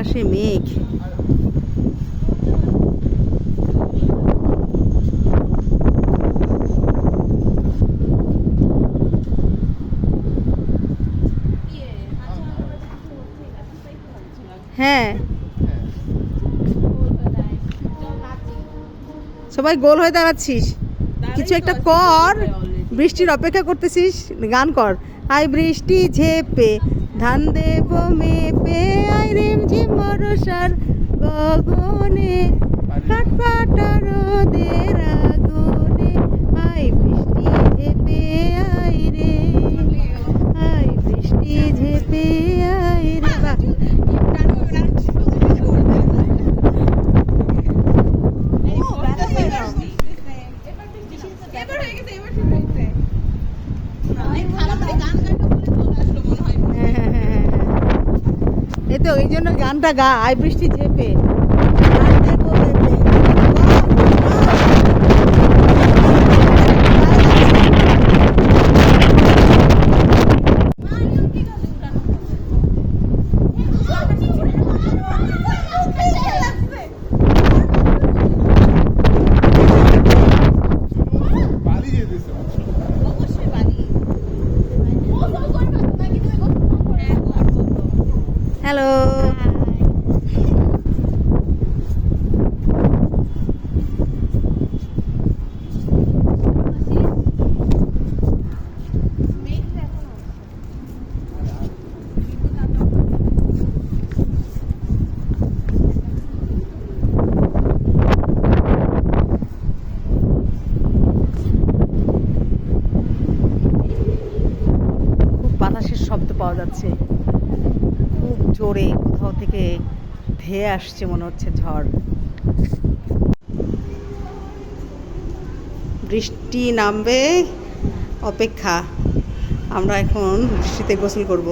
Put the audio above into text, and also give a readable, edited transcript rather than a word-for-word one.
আকাশে মেঘ। হ্যাঁ, সবাই গোল হয়ে দাঁড়াচ্ছিস, কিছু একটা কর। বৃষ্টির অপেক্ষা করতেছিস, গান কর। আই বৃষ্টি ঝেপে ধান দেব মেপে, আই রিমঝিম বর্ষার গগনে, কাঠফাটা রোদের আগুনে, আই বৃষ্টি ঝেপে আই রে, আই বৃষ্টি ঝেপে আই রে। বাহ, এই তো এই জন্য গানটা গা, আই বৃষ্টি ঝেপে ধান দেব মেপে। হ্যালো, খুব বাতাসের শব্দ পাওয়া যাচ্ছে, খুব জোরে কোথাও থেকে ধেয়ে আসছে, মনে হচ্ছে ঝড়। বৃষ্টি নামবে অপেক্ষা, আমরা এখন বৃষ্টিতে গোসল করব।